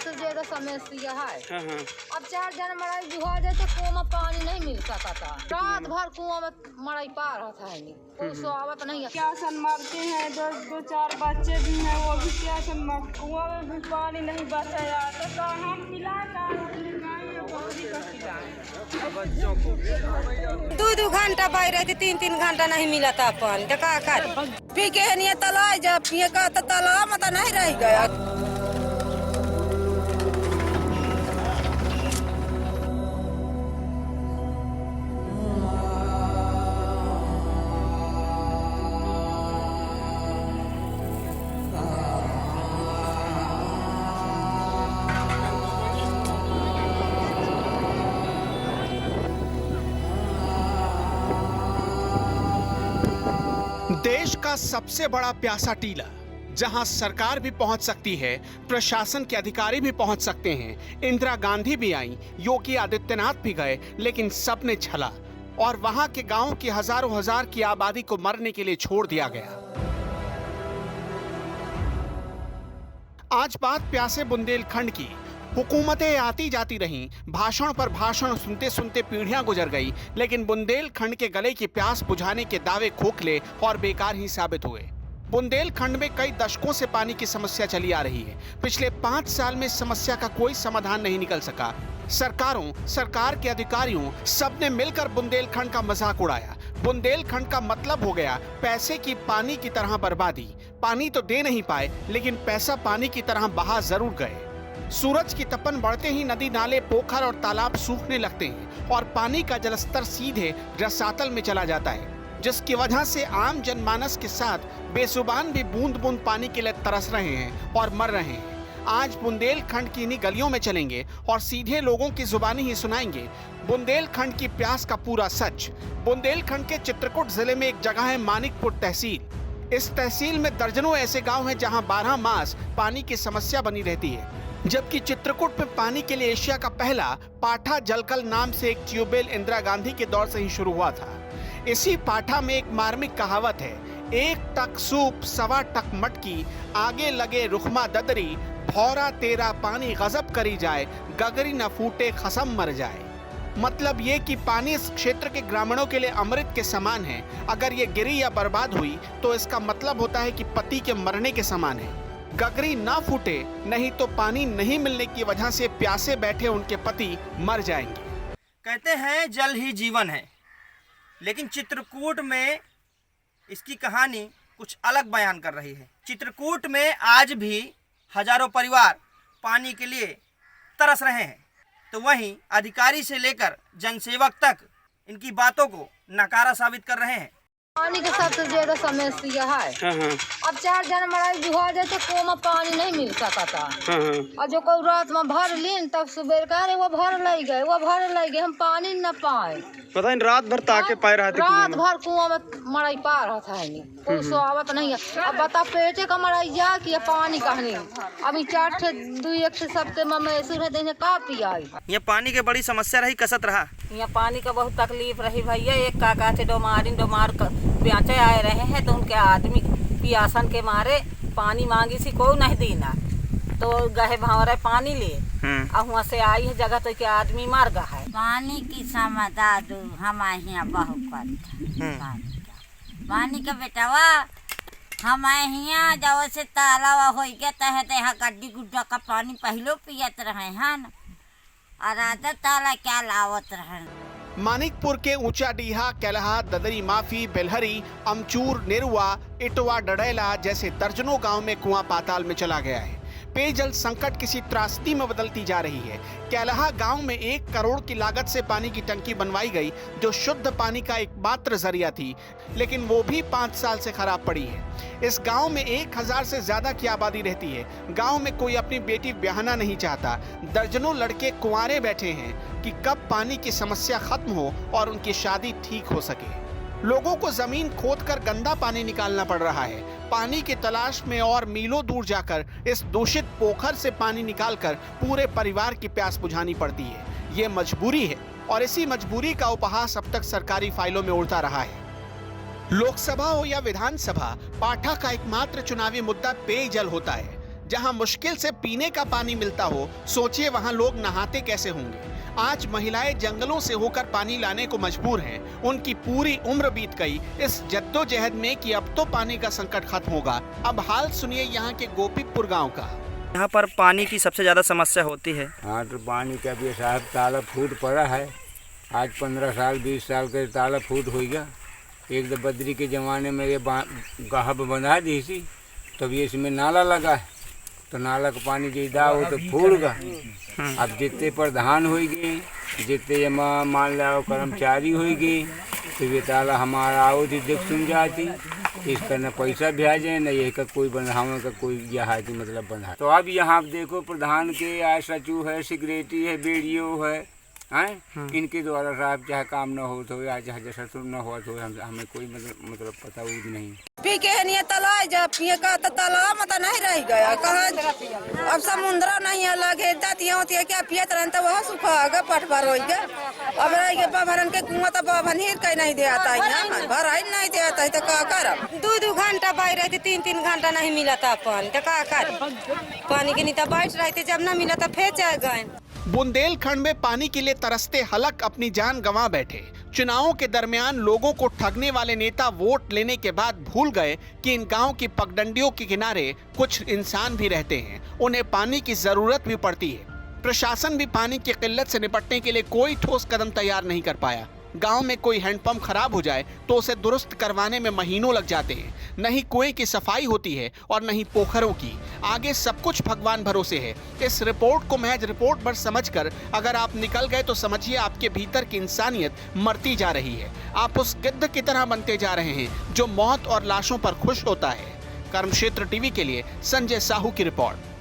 सबसे ज्यादा समस्या है। हाँ। अब 4 जन मड़ाई जुहा जाए तो कुआं में पानी नहीं मिल सकता था। रात भर कुआं में मड़ाई पार होता है, कोई स्वागत नहीं है। प्यासन मरते हैं, दो चार बच्चे भी हैं, वो भी प्यासन मरते, कुआं में भी पानी नहीं बचाया तो का हम बच्चों को 2 घंटा बह रही थी, 3 घंटा नहीं मिला था पानी तो का कर पी के नहीं तालाब जब पिए का तो तालाब में तो नहीं रह गया। देश का सबसे बड़ा प्यासा टीला, जहां सरकार भी पहुंच सकती है, प्रशासन के अधिकारी भी पहुंच सकते हैं। इंदिरा गांधी भी आई, योगी आदित्यनाथ भी गए, लेकिन सबने छला और वहां के गांव की हजारों हजार की आबादी को मरने के लिए छोड़ दिया गया। आज बात प्यासे बुंदेलखंड की। हुकूमतें आती जाती रहीं, भाषण पर भाषण सुनते सुनते पीढ़ियां गुजर गई, लेकिन बुंदेलखंड के गले की प्यास बुझाने के दावे खोखले और बेकार ही साबित हुए। बुंदेलखंड में कई दशकों से पानी की समस्या चली आ रही है। पिछले 5 साल में इस समस्या का कोई समाधान नहीं निकल सका। सरकारों, सरकार के अधिकारियों सबने मिलकर बुंदेलखंड का मजाक उड़ाया। बुंदेलखंड का मतलब हो गया पैसे की पानी की तरह बर्बादी। पानी तो दे नहीं पाए, लेकिन पैसा पानी की तरह बहा जरूर गए। सूरज की तपन बढ़ते ही नदी नाले, पोखर और तालाब सूखने लगते हैं और पानी का जलस्तर सीधे रसातल में चला जाता है, जिसकी वजह से आम जनमानस के साथ बेजुबान भी बूंद बूंद पानी के लिए तरस रहे हैं और मर रहे हैं। आज बुंदेलखंड की इन्हीं गलियों में चलेंगे और सीधे लोगों की जुबानी ही सुनाएंगे बुंदेलखंड की प्यास का पूरा सच। बुंदेलखंड के चित्रकूट जिले में एक जगह है मानिकपुर तहसील। इस तहसील में दर्जनों ऐसे गाँव हैं जहाँ 12 मास पानी की समस्या बनी रहती है, जबकि चित्रकूट में पानी के लिए एशिया का पहला पाठा जलकल नाम से एक ट्यूबवेल इंदिरा गांधी के दौर से ही शुरू हुआ था। इसी पाठा में एक मार्मिक कहावत है, 1 टक सूप 1.25 टक मटकी, आगे लगे रुखमा ददरी, भौरा तेरा पानी गजब करी जाए, गगरी न फूटे खसम मर जाए। मतलब ये कि पानी इस क्षेत्र के ग्रामीणों के लिए अमृत के समान है। अगर ये गिरी या बर्बाद हुई तो इसका मतलब होता है कि पति के मरने के समान है। गगरी ना फूटे, नहीं तो पानी नहीं मिलने की वजह से प्यासे बैठे उनके पति मर जाएंगे। कहते हैं जल ही जीवन है, लेकिन चित्रकूट में इसकी कहानी कुछ अलग बयान कर रही है। चित्रकूट में आज भी हजारों परिवार पानी के लिए तरस रहे हैं, तो वहीं अधिकारी से लेकर जनसेवक तक इनकी बातों को नकारा साबित कर रहे हैं। पानी की सबसे ज्यादा समस्या है। अब 4 जन मड़ाई जुहा जाए तो कुआं में पानी नहीं मिल सकता था। और जो कोई रात में भर लीन तब सुबह का वो भर ले गए, हम पानी न पाए। पता नहीं रात भर ताके पाए रहा रात भर कुआं में मड़ाई पार होता है, कोई स्वागत नहीं है। अब बता पेटे का मड़ाई जा कि पानी कहनी अभी 4-2 सप्ते में मैसूर है देने का पियाई। ये पानी के बड़ी समस्या रही, कसत रहा। यहाँ पानी का बहुत तकलीफ रही भैया। एक काका थे डोमार प्याचे आए रहे हैं, तो उनके आदमी पियासन के मारे पानी मांगी सी, कोई नहीं देना, तो गए भावरे पानी लिए और वहाँ से आई है जगह तो के आदमी मर गया है। पानी की समझा दो हम यहाँ बहुत पानी का बेटावा हम यहाँ जब से तालाब हो गया तह गड्डी गुड्डा का पानी पहले पियत रहे हैं और आधा ताला क्या लावत रहे। मानिकपुर के ऊंचा डीहा, कैलाहा, ददरी माफी, बेलहरी, अमचूर, नेरुआ, इटवा, डडेला जैसे दर्जनों गांव में कुआं पाताल में चला गया है। पेयजल संकट किसी त्रासदी में बदलती जा रही है। कैलाहा गांव में 1 करोड़ की लागत से पानी की टंकी बनवाई गई, जो शुद्ध पानी का एकमात्र जरिया थी, लेकिन वो भी 5 साल से खराब पड़ी है। इस गांव में 1000 से ज्यादा की आबादी रहती है। गांव में कोई अपनी बेटी ब्याहना नहीं चाहता। दर्जनों लड़के कुंवारे बैठे हैं कि कब पानी की समस्या खत्म हो और उनकी शादी ठीक हो सके। लोगों को जमीन खोदकर गंदा पानी निकालना पड़ रहा है। पानी की तलाश में और मीलों दूर जाकर इस दूषित पोखर से पानी निकालकर पूरे परिवार की प्यास बुझानी पड़ती है। ये मजबूरी है और इसी मजबूरी का उपहास अब तक सरकारी फाइलों में उड़ता रहा है। लोकसभा हो या विधानसभा, पाठा का एकमात्र चुनावी मुद्दा पेयजल होता है। जहां मुश्किल से पीने का पानी मिलता हो, सोचिए वहां लोग नहाते कैसे होंगे। आज महिलाएं जंगलों से होकर पानी लाने को मजबूर हैं। उनकी पूरी उम्र बीत गई इस जद्दोजहद में कि अब तो पानी का संकट खत्म होगा। अब हाल सुनिए यहाँ के गोपीपुर गांव का। यहाँ पर पानी की सबसे ज़्यादा समस्या होती है। हाँ, तो पानी का भी साहब ताला फूट पड़ा है। आज 15 साल 20 साल के ताला फूट हो गया। एक तो बद्री के ज़माने में ये गाहब बना दी थी, तब ये इसमें नाला लगा है, तो नाला का पानी जीदा हो तो फूल गा। अब जितने प्रधान हो गए, जितने ये मान लो कर्मचारी हो गए, तो ये ताला हमारा आओ थी देख सुन जाती, इसका न पैसा भेजे न ये का कोई बंधावे का कोई यहाँ मतलब बंधा। तो अब यहाँ देखो प्रधान के आज सचिव है, सेक्रेटरी है, बीडीओ है, हैं इनके द्वारा साहब चाहे काम न हो तो या चाहे जैसा न हो तो हमें कोई मतलब पता हुई नहीं। पी के नहीं तालाब जब पिए का तो तालाब मतलब नहीं रह गया कहाँ। अब समुद्र नहीं है, लगे जाती होती है क्या पियत रहन तो वह सुखा गया, पट भर हो गया। अब रह गया बाभरन के कुआं तो बाभन हिर कहीं नहीं दे आता है, भर ही नहीं दे आता है तो क्या करब। 2-2 घंटा बैठ रहती, 3-3 घंटा नहीं मिला था पानी, तो क्या कर पानी के नीचे बैठ रहते, जब न मिला तो फिर चल गए। बुंदेलखंड में पानी के लिए तरसते हलक अपनी जान गंवा बैठे। चुनावों के दरमियान लोगों को ठगने वाले नेता वोट लेने के बाद भूल गए कि इन गांव की पगडंडियों के किनारे कुछ इंसान भी रहते हैं, उन्हें पानी की जरूरत भी पड़ती है। प्रशासन भी पानी की किल्लत से निपटने के लिए कोई ठोस कदम तैयार नहीं कर पाया। गांव में कोई हैंडपंप खराब हो जाए तो उसे दुरुस्त करवाने में महीनों लग जाते हैं। नहीं कुएं की सफाई होती है और नहीं पोखरों की। आगे सब कुछ भगवान भरोसे है। इस रिपोर्ट को महज रिपोर्ट पर समझकर अगर आप निकल गए तो समझिए आपके भीतर की इंसानियत मरती जा रही है। आप उस गिद्ध की तरह बनते जा रहे हैं जो मौत और लाशों पर खुश होता है। कर्मक्षेत्र टीवी के लिए संजय साहू की रिपोर्ट।